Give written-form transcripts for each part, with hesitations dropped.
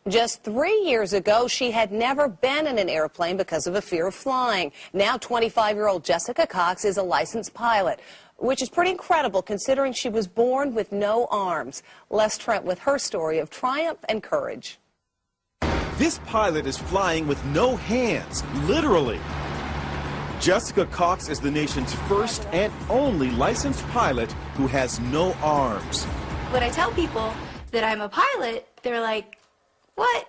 Just 3 years ago, she had never been in an airplane because of a fear of flying. Now 25-year-old Jessica Cox is a licensed pilot, which is pretty incredible considering she was born with no arms. Les Trent with her story of triumph and courage. This pilot is flying with no hands, literally. Jessica Cox is the nation's first and only licensed pilot who has no arms. When I tell people that I'm a pilot, they're like, what?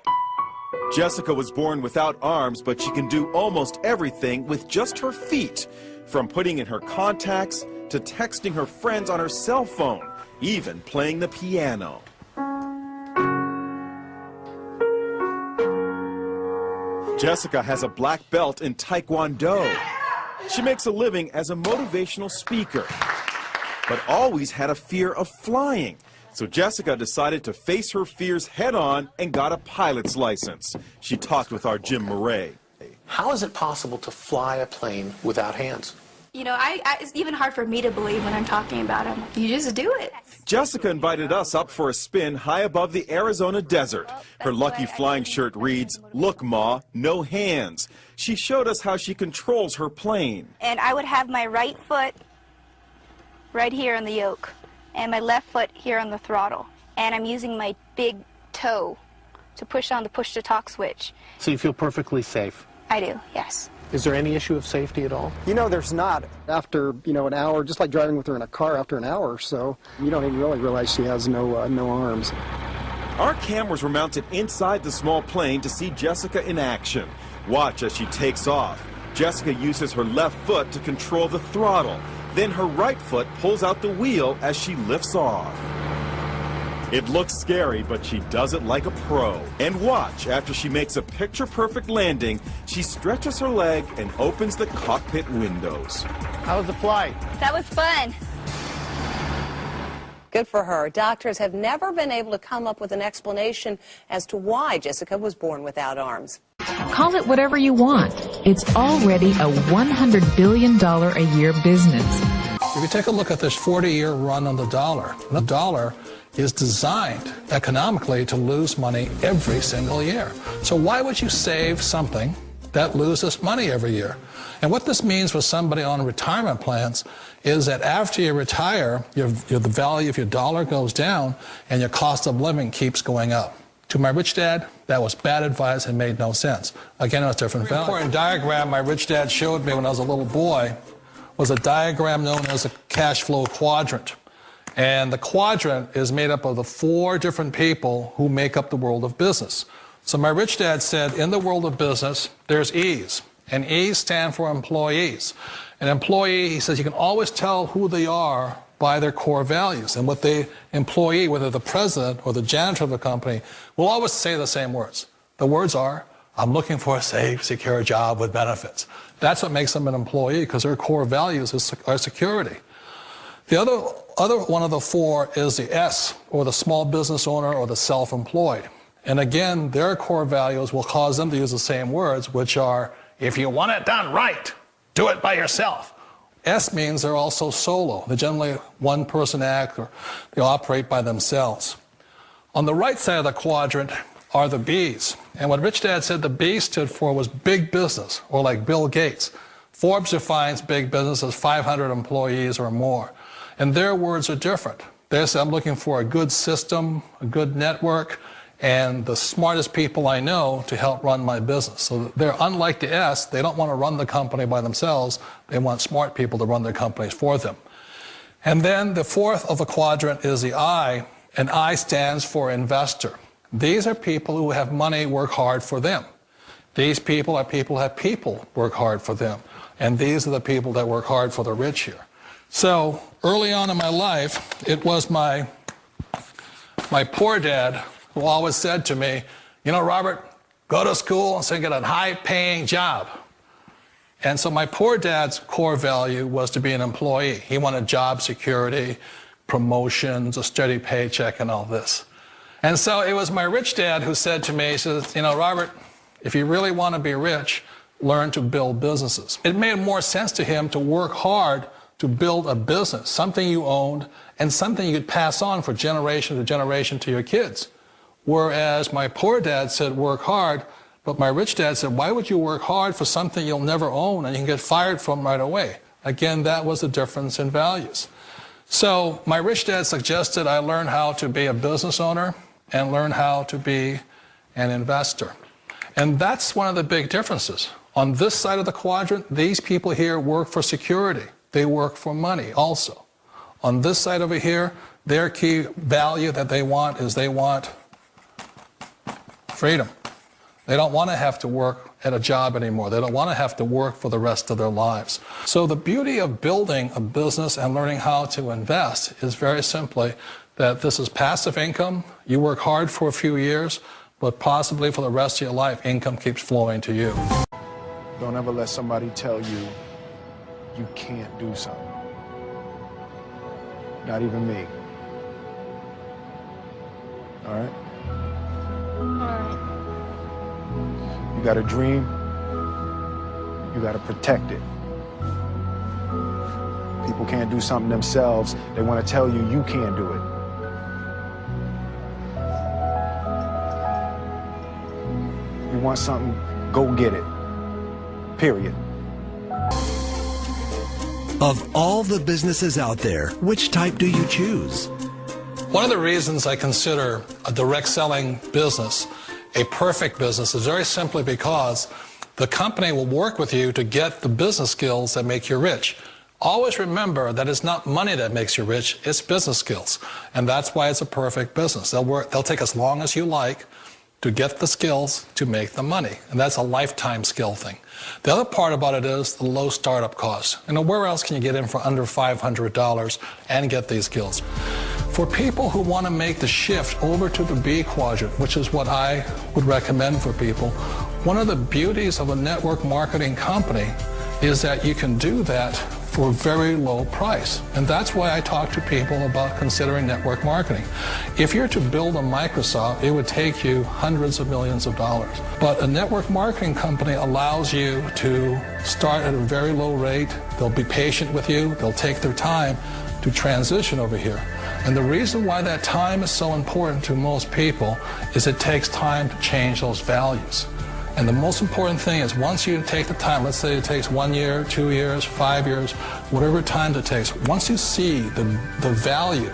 Jessica was born without arms, but she can do almost everything with just her feet, from putting in her contacts to texting her friends on her cell phone, even playing the piano. Jessica has a black belt in Taekwondo. She makes a living as a motivational speaker, but always had a fear of flying. So Jessica decided to face her fears head-on and got a pilot's license. She talked with our Jim Murray. How is it possible to fly a plane without hands? You know, it's even hard for me to believe when I'm talking about them. You just do it. Jessica invited us up for a spin high above the Arizona desert. Her lucky flying shirt reads, "Look, Ma, no hands." She showed us how she controls her plane. And I would have my right foot right here on the yoke, and my left foot here on the throttle. And I'm using my big toe to push on the push-to-talk switch. So you feel perfectly safe? I do, yes. Is there any issue of safety at all? You know, there's not. After, an hour, just like driving with her in a car, after an hour or so, you don't even really realize she has no arms. Our cameras were mounted inside the small plane to see Jessica in action. Watch as she takes off. Jessica uses her left foot to control the throttle. Then her right foot pulls out the wheel as she lifts off. It looks scary, but she does it like a pro. And watch, after she makes a picture-perfect landing, she stretches her leg and opens the cockpit windows. How was the flight? That was fun. Good for her. Doctors have never been able to come up with an explanation as to why Jessica was born without arms. Call it whatever you want. It's already a $100 billion a year business. If you take a look at this 40-year run on the dollar is designed economically to lose money every single year. So why would you save something that loses money every year? And what this means for somebody on retirement plans is that after you retire, the value of your dollar goes down and your cost of living keeps going up. To my rich dad, that was bad advice and made no sense. Again, it was different value. An important diagram my rich dad showed me when I was a little boy was a diagram known as a cash flow quadrant. And the quadrant is made up of the 4 different people who make up the world of business. So my rich dad said, in the world of business, there's E's. And E's stand for employees. An employee, he says, you can always tell who they are by their core values. And what the employee, whether the president or the janitor of the company, will always say the same words. The words are, I'm looking for a safe, secure job with benefits. That's what makes them an employee, because their core values are security. The other one of the 4 is the S, or the small business owner or the self-employed. And again, their core values will cause them to use the same words, which are, if you want it done right, do it by yourself. S means they're also solo. They're generally one-person act, or they operate by themselves. On the right side of the quadrant are the B's. And what Rich Dad said the B stood for was big business, or like Bill Gates. Forbes defines big business as 500 employees or more. And their words are different. They say, I'm looking for a good system, a good network, and the smartest people I know to help run my business. So they're unlike the S. They don't want to run the company by themselves. They want smart people to run their companies for them. And then the 4th of the quadrant is the I, and I stands for investor. These are people who have money work hard for them. These people are people who have people work hard for them. And these are the people that work hard for the rich here. So early on in my life, it was my poor dad who always said to me, you know, Robert, go to school and so get a high-paying job. And so my poor dad's core value was to be an employee. He wanted job security, promotions, a steady paycheck, and all this. And so it was my rich dad who said to me, he says, you know, Robert, if you really want to be rich, learn to build businesses. It made more sense to him to work hard to build a business, something you owned, and something you could pass on for generation to generation to your kids. Whereas my poor dad said, work hard, but my rich dad said, why would you work hard for something you'll never own and you can get fired from right away? Again, that was the difference in values. So my rich dad suggested I learn how to be a business owner and learn how to be an investor. And that's one of the big differences. On this side of the quadrant, these people here work for security. They work for money also. On this side over here, their key value that they want is they want freedom. They don't want to have to work at a job anymore. They don't want to have to work for the rest of their lives. So the beauty of building a business and learning how to invest is very simply that this is passive income. You work hard for a few years, but possibly for the rest of your life, income keeps flowing to you. Don't ever let somebody tell you you can't do something. Not even me. All right? You got a dream, you got to protect it. People can't do something themselves. They want to tell you you can't do it. You want something, go get it. Period. Of all the businesses out there, which type do you choose? One of the reasons I consider a direct selling business a perfect business is very simply because the company will work with you to get the business skills that make you rich. Always remember that it's not money that makes you rich, it's business skills. And that's why it's a perfect business. They'll take as long as you like to get the skills to make the money. And that's a lifetime skill thing. The other part about it is the low startup cost. You know, where else can you get in for under $500 and get these skills? For people who want to make the shift over to the B quadrant, which is what I would recommend for people, one of the beauties of a network marketing company is that you can do that for a very low price. And that's why I talk to people about considering network marketing. If you're to build a Microsoft, it would take you hundreds of millions of dollars. But a network marketing company allows you to start at a very low rate. They'll be patient with you. They'll take their time to transition over here. And the reason why that time is so important to most people is it takes time to change those values. And the most important thing is once you take the time, let's say it takes 1 year, 2 years, 5 years, whatever time it takes, once you see the value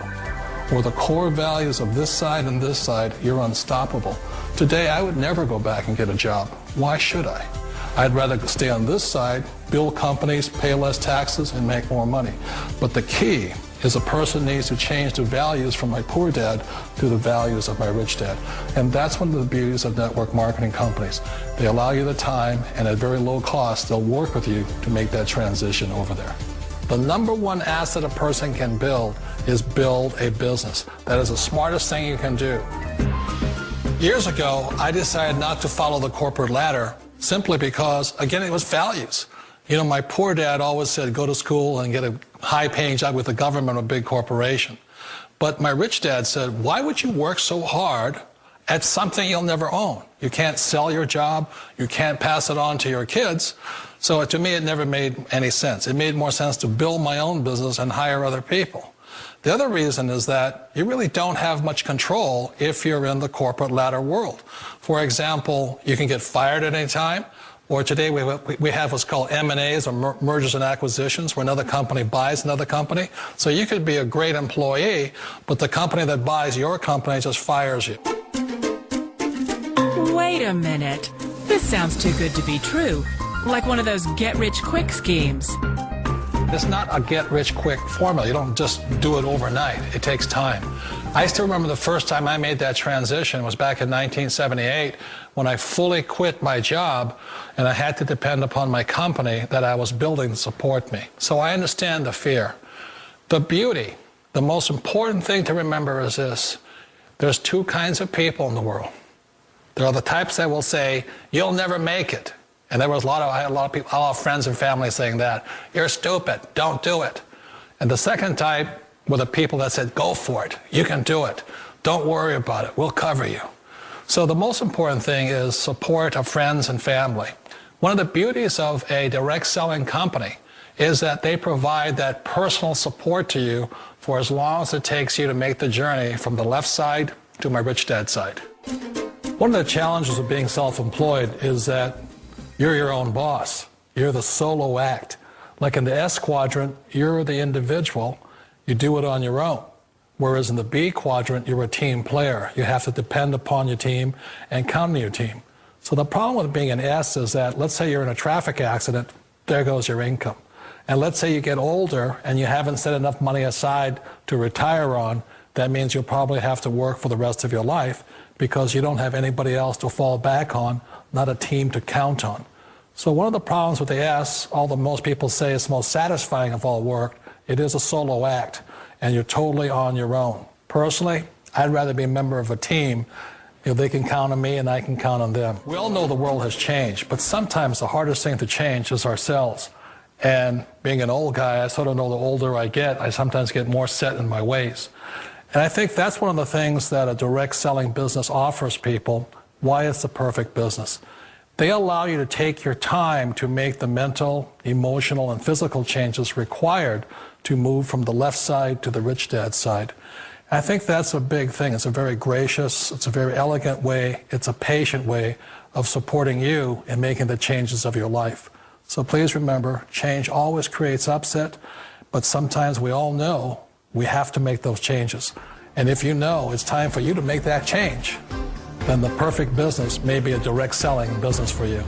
or the core values of this side and this side, you're unstoppable. Today, I would never go back and get a job. Why should I? I'd rather stay on this side, build companies, pay less taxes, and make more money. But the key is a person needs to change the values from my poor dad to the values of my rich dad. And that's one of the beauties of network marketing companies. They allow you the time, and at very low cost, they'll work with you to make that transition over there. The number one asset a person can build is build a business. That is the smartest thing you can do. Years ago, I decided not to follow the corporate ladder simply because, again, it was values. You know, my poor dad always said, go to school and get a high-paying job with the government or a big corporation. But my rich dad said, why would you work so hard at something you'll never own? You can't sell your job. You can't pass it on to your kids. So to me, it never made any sense. It made more sense to build my own business and hire other people. The other reason is that you really don't have much control if you're in the corporate ladder world. For example, you can get fired at any time. Or today we have what's called M&As, or mergers and acquisitions, where another company buys another company. So you could be a great employee, but the company that buys your company just fires you. Wait a minute. This sounds too good to be true. Like one of those get-rich-quick schemes. It's not a get-rich-quick formula. You don't just do it overnight. It takes time. I still remember the first time I made that transition was back in 1978 when I fully quit my job and I had to depend upon my company that I was building to support me. So I understand the fear. The beauty, the most important thing to remember is this. There's two kinds of people in the world. There are the types that will say, you'll never make it. And I had a lot of people, a lot of friends and family saying that. You're stupid, don't do it. And the second type were the people that said, go for it, you can do it. Don't worry about it, we'll cover you. So the most important thing is support of friends and family. One of the beauties of a direct selling company is that they provide that personal support to you for as long as it takes you to make the journey from the left side to my rich dad side. One of the challenges of being self-employed is that you're your own boss. You're the solo act. Like in the S quadrant, you're the individual. You do it on your own. Whereas in the B quadrant, you're a team player. You have to depend upon your team and count on your team. So the problem with being an S is that, let's say you're in a traffic accident, there goes your income. And let's say you get older and you haven't set enough money aside to retire on, that means you'll probably have to work for the rest of your life because you don't have anybody else to fall back on, not a team to count on. So one of the problems with the S, although most people say it's the most satisfying of all work, it is a solo act, and you're totally on your own. Personally, I'd rather be a member of a team if they can count on me and I can count on them. We all know the world has changed, but sometimes the hardest thing to change is ourselves. And being an old guy, I sort of know the older I get, I sometimes get more set in my ways. And I think that's one of the things that a direct selling business offers people, why it's the perfect business. They allow you to take your time to make the mental, emotional, and physical changes required to move from the left side to the rich dad side. I think that's a big thing. It's a very gracious, it's a very elegant way, it's a patient way of supporting you in making the changes of your life. So please remember, change always creates upset, but sometimes we all know we have to make those changes. And if you know it's time for you to make that change, then the perfect business may be a direct selling business for you.